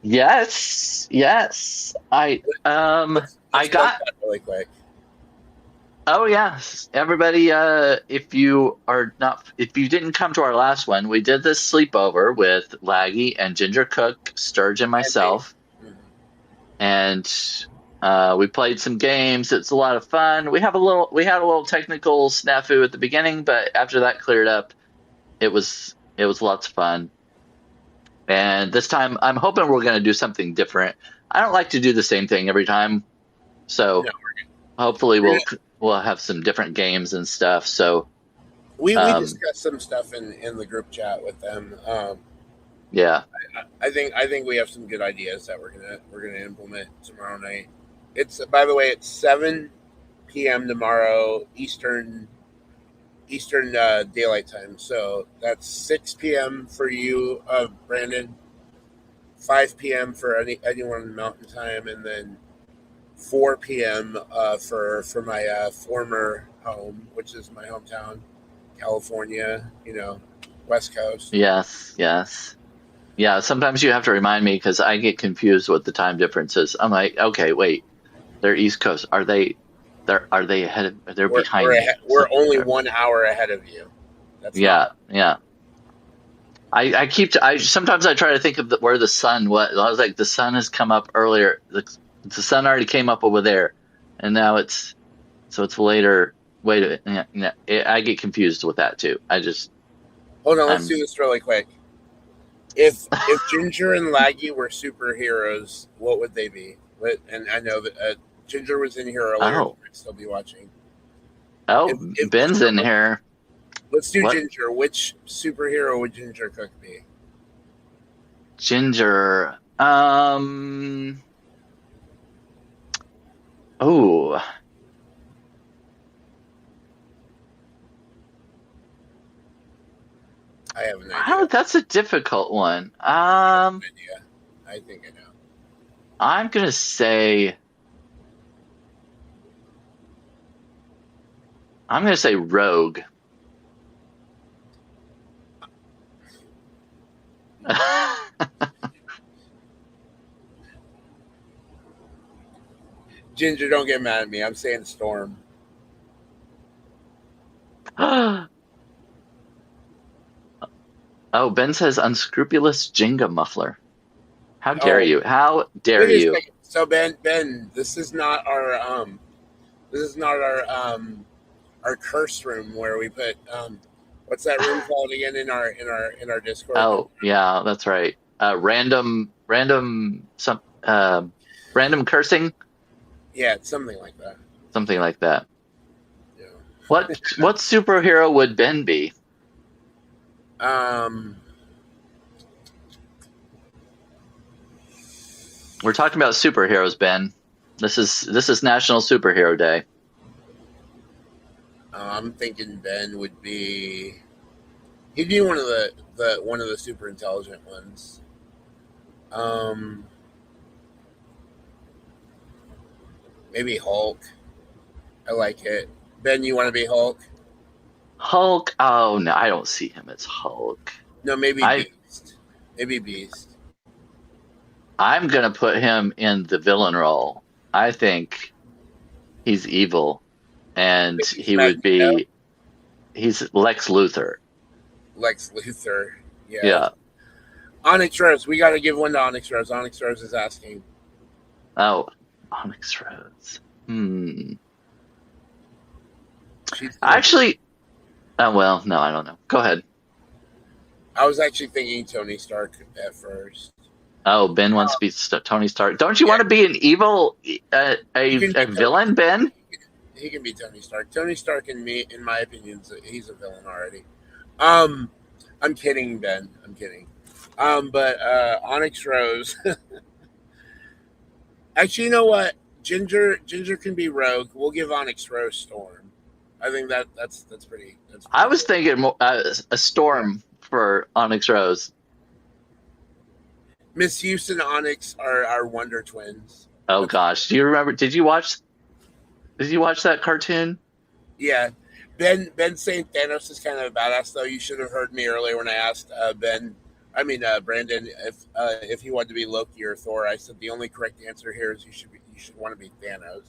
Yes, yes. I Let's plug got. that really quick. Oh yes, everybody. If you didn't come to our last one, we did this sleepover with Laggy and Ginger Cook, Sturge, and And me. myself, Mhm. and we played some games. It's a lot of fun. We had a little technical snafu at the beginning, but after that cleared up, it was lots of fun. And this time, I'm hoping we're going to do something different. I don't like to do the same thing every time, No, so hopefully we're gonna, we'll have some different games and stuff. So we um, discussed some stuff in the group chat with them. yeah, I think we have some good ideas that we're gonna implement tomorrow night. It's by the way, it's 7 p.m. tomorrow Eastern daylight time. So that's 6 p.m. for you, Brandon. 5 p.m. for anyone in Mountain Time, and then 4 p.m. For my former home, which is my hometown, California. West Coast. yes, yes, yeah. Sometimes you have to remind me because I get confused with the time differences. I'm like, okay, wait, they're East Coast. Are they? Are they ahead of? They're We're behind we're, me. ahead, we're So only they're, 1 hour ahead of you. That's not. yeah, yeah. I sometimes I try to think of where the sun was. I was like, the sun has come up earlier. The sun already came up over there, and now it's later. Wait a minute. Yeah, yeah, I get confused with that too. Hold on, let's I'm do this really quick. If Ginger and Laggy were superheroes, what would they be? And I know that Ginger was in here earlier. She oh might still be watching. oh If Ben's in for, here. let's do What Ginger. Which superhero would Ginger Cook be? Ginger? Oh, I have an how idea. that's a difficult one. I have an idea. I think I know. I'm gonna say Rogue. Ginger, don't get mad at me. I'm saying Storm. Oh, Ben says unscrupulous Jenga muffler. How dare Oh, you? How dare wait a you? second. So Ben, this is not our curse room where we put what's that room called again in our Discord? Oh, yeah, that's right. Random cursing, Yeah, it's something like that. something like that. Yeah. What superhero would Ben be? Um, We're talking about superheroes, Ben. This is National Superhero Day. I'm thinking Ben would be. He'd be one of the super intelligent ones. Um, Maybe Hulk. I like it. Ben, you want to be Hulk? Hulk. Oh no, I don't see him as Hulk. No, maybe I Beast. Maybe Beast. I'm gonna put him in the villain role. I think he's evil, and Maybe he's he would Magneto. be he's Lex Luthor. Lex Luthor. Yeah. Yeah. Onyx Rose. We got to give one to Onyx Rose. Onyx Rose is asking. Oh, Onyx Rose. Hmm. She's gonna be. Actually, well, no, I don't know. Go ahead. I was actually thinking Tony Stark at first. Oh, Ben wants to be Tony Stark. Don't you Yeah, want to be an evil, he can be a villain, Ben? he can be Tony Stark. Tony Stark, in my opinion, he's a villain already. Um, I'm kidding, Ben. I'm kidding. But Onyx Rose. Actually, you know what? Ginger can be Rogue. We'll give Onyx Rose Storm. I think that's pretty. That's I pretty was cool. thinking a Yeah. storm for Onyx Rose. Miss Houston and Onyx are Wonder Twins. Oh That's gosh, do you remember? Did you watch that cartoon? Yeah. Ben saying Thanos is kind of a badass though. You should have heard me earlier when I asked Ben, Brandon, if he wanted to be Loki or Thor, I said the only correct answer here is you should want to be Thanos.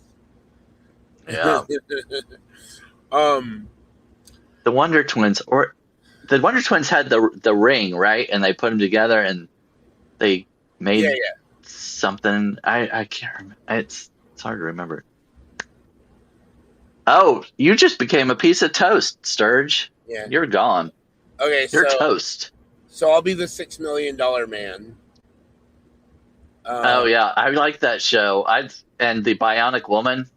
Yeah. um, The Wonder Twins, or the Wonder Twins had the ring, right? And they put them together and they yeah, made yeah, something. I can't remember. It's hard to remember. Oh, you just became a piece of toast, Sturge. yeah. You're gone. Okay, You're toast. so I'll be the $6 million man. Oh Um, yeah, I like that show. And the Bionic Woman,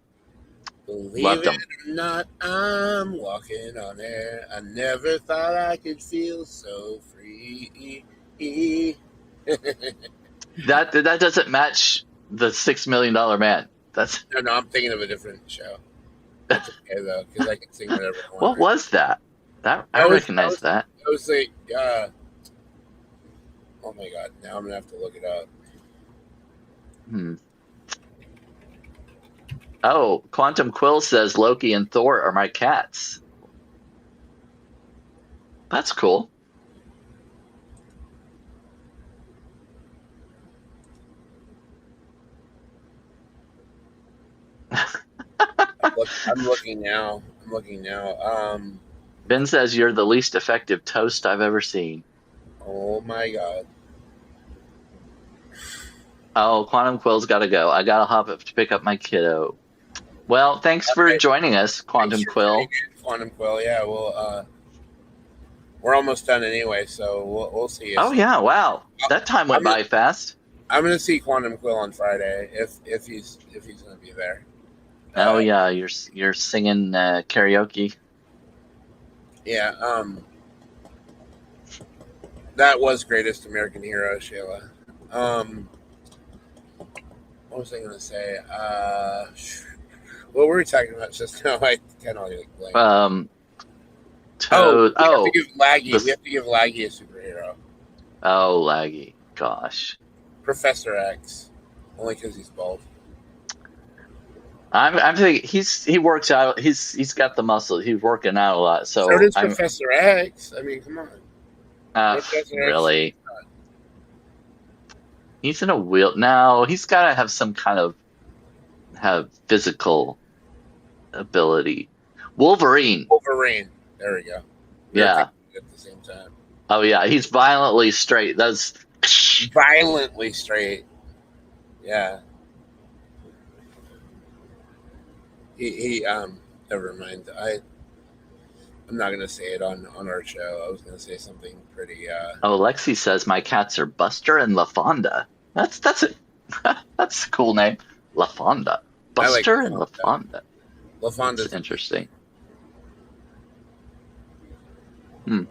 Believe loved it them. or not, I'm walking on air. I never thought I could feel so free. That doesn't match the $6 million Man. That's No, I'm thinking of a different show. That's okay though, because I can sing whatever I want. what was that? That I That recognize was that. like, oh my god! Now I'm gonna have to look it up. Hmm. Oh, Quantum Quill says Loki and Thor are my cats. That's cool. I'm looking now. I'm looking now. Ben says you're the least effective toast I've ever seen. Oh my god. Oh, Quantum Quill's got to go. I got to hop up to pick up my kiddo. Well, thanks for Okay. joining us, Quantum Thanks for Quill. joining in, Quantum Quill. Yeah, we're almost done anyway, so we'll see you. Oh yeah, wow. That time went by fast. I'm gonna see Quantum Quill on Friday if he's gonna be there. Oh yeah, you're singing karaoke. Yeah. That was Greatest American Hero, Shayla. What was I gonna say? What were we talking about just now? I kind of like blanked. We have to give Laggy. We have to give Laggy a superhero. Oh, Laggy. Gosh. Professor X, only because he's bald. I'm thinking he works out. He's got the muscle. He's working out a lot. So does Professor X. I mean, come on. Really? He's in a wheel now. He's got to have some kind of physical ability. Wolverine. There we go. Yeah. At the same time. Oh yeah, he's violently straight. That's violently straight. Yeah. He never mind. I'm not gonna say it on our show. I was gonna say something pretty Oh, Lexi says my cats are Buster and LaFonda. That's a cool name. LaFonda. Buster and LaFonda. LaFonda's interesting.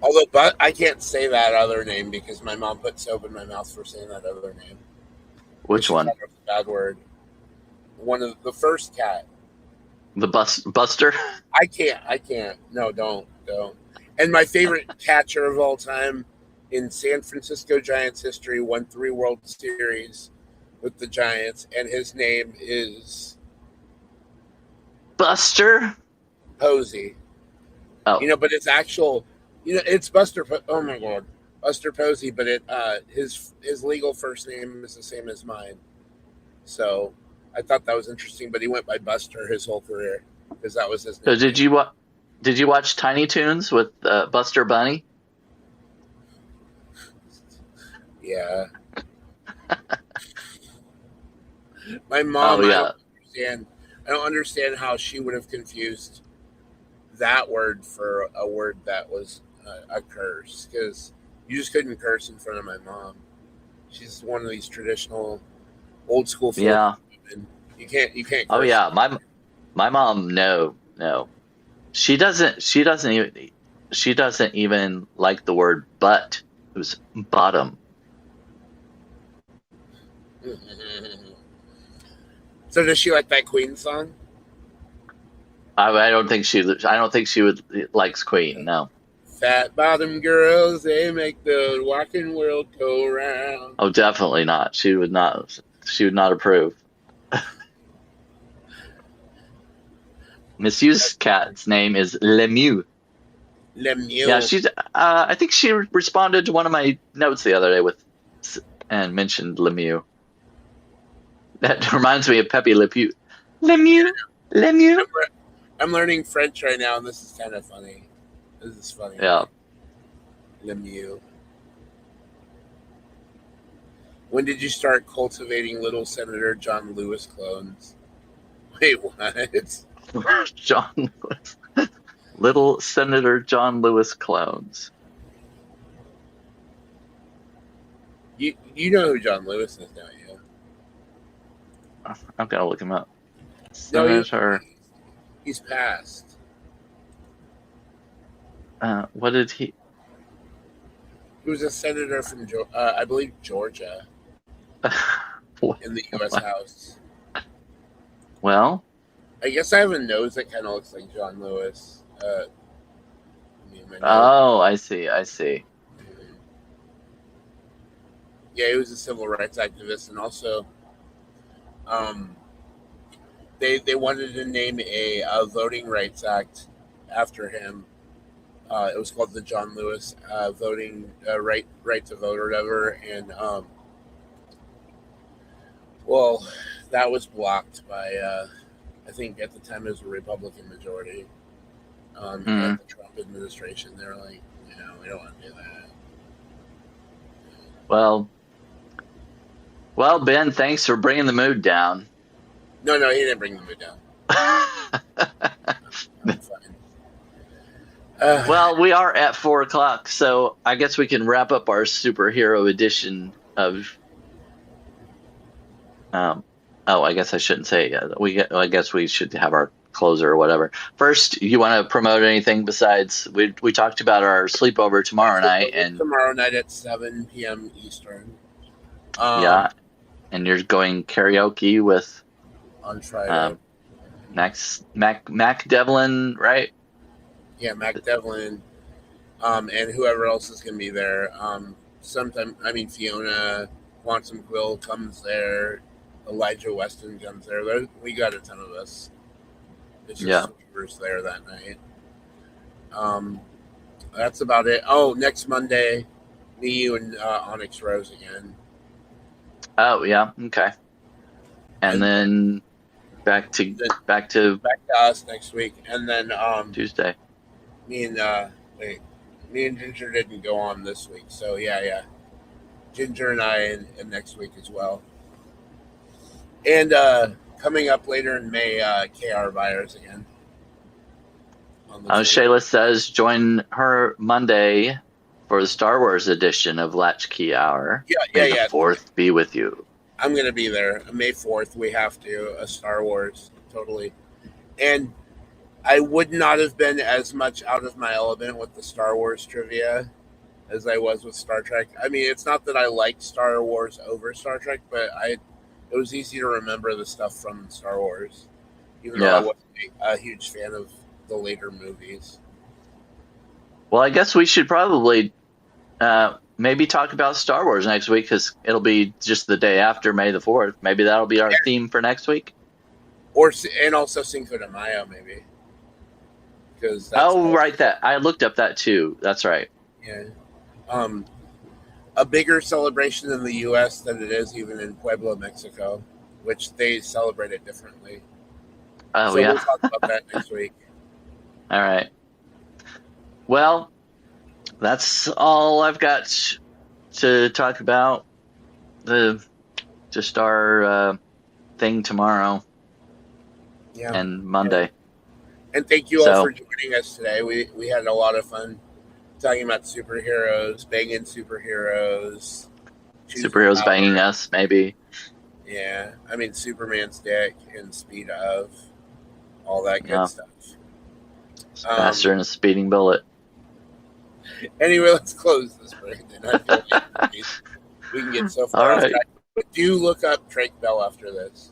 Although, but I can't say that other name because my mom put soap in my mouth for saying that other name. Which one? A bad word. One of the first cat. The Buster? I can't. No, don't. And my favorite catcher of all time in San Francisco Giants history won 3 World Series with the Giants, and his name is Buster Posey. Oh, But it's actual. It's Buster. Oh my God, Buster Posey. But his legal first name is the same as mine. So I thought that was interesting. But he went by Buster his whole career because that was his name. So did you watch Tiny Toons with Buster Bunny? Yeah. My mom. Oh, yeah. I don't understand how she would have confused that word for a word that was a curse, because you just couldn't curse in front of my mom. She's one of these traditional, old school. Yeah. Women. You can't. Curse. Oh yeah, my mom. No. She doesn't even like the word butt. It was bottom. So does she like that Queen song? I don't think she likes Queen. No. Fat bottom girls, they make the walking world go round. Oh, definitely not. She would not approve. Miss You's cat's name is Lemieux. Yeah, Lemieux. she's. I think she responded to one of my notes the other day and mentioned Lemieux. That reminds me of Pepe Le Pew. Lemieux, Lemieux. I'm, I'm learning French right now, and this is kind of funny. This is funny to Yeah. me. Lemieux. When did you start cultivating little Senator John Lewis clones? Wait, what? John Lewis. Little Senator John Lewis clones. You know who John Lewis is, don't you? I've got to look him up. No, Senator. he's passed. What did he? He was a senator from, I believe, Georgia in the U.S. House. Well, I guess I have a nose that kind of looks like John Lewis. My nose. oh, I see. I see. Yeah, he was a civil rights activist, and also, they wanted to name a Voting Rights Act after him. It was called the John Lewis Voting Right to Vote or whatever, and well, that was blocked by I think at the time it was a Republican majority. At the Trump administration, they were like, no, we don't want to do that. Well, Ben, thanks for bringing the mood down. No, he didn't bring the mood down. I'm fine. Well, we are at 4:00, so I guess we can wrap up our superhero edition of. I guess I shouldn't say. I guess we should have our closer or whatever. First, you want to promote anything besides we talked about our sleepover tomorrow night and tomorrow night at 7 p.m. Eastern. Yeah, and you're going karaoke with on Friday. Mac Devlin, right? Yeah, Mac Devlin, and whoever else is going to be there. Fiona Quantum Quill comes there. Elijah Weston comes there. We got a ton of us. It's just there that night. That's about it. Oh, next Monday, me, you, and Onyx Rose again. Oh yeah, okay. And then back to us next week, and then Tuesday. Me and Ginger didn't go on this week, so yeah. Ginger and I and next week as well. And coming up later in May, KR Byers again. Shayla says join her Monday for the Star Wars edition of Latchkey Hour. May the 4th be with you. I'm going to be there. May 4th, we have to. A Star Wars, totally. And I would not have been as much out of my element with the Star Wars trivia as I was with Star Trek. I mean, it's not that I like Star Wars over Star Trek, but it was easy to remember the stuff from Star Wars, even though I wasn't a huge fan of the later movies. Well, I guess we should probably maybe talk about Star Wars next week because it'll be just the day after May the 4th. Maybe that'll be our theme for next week. And also Cinco de Mayo, maybe. Right. That I looked up that too. That's right. Yeah. A bigger celebration in the U.S. than it is even in Puebla, Mexico, which they celebrate it differently. Oh, yeah. We'll talk about that next week. All right. Well, that's all I've got to talk about. Just our thing tomorrow and Monday. Yeah. And thank you all for joining us today. We had a lot of fun talking about superheroes, banging superheroes. Superheroes banging us, maybe. Yeah. I mean, Superman's dick and speed of. All that good stuff. Faster than a speeding bullet. Anyway, let's close this break. I feel like we can get so far off track. But do look up Drake Bell after this.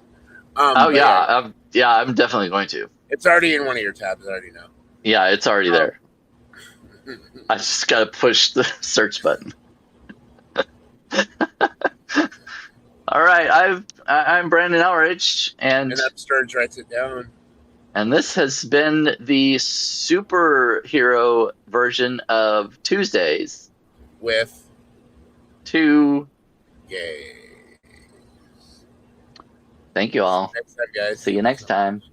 I'm definitely going to. It's already in one of your tabs, I already know. Yeah, it's already there. I just got to push the search button. All right, I'm Brandon Elrich, and I'm Sturg writes it down. And this has been the superhero version of Tuesdays. with Two. gay. Thank you all. Next time, guys. See you next time.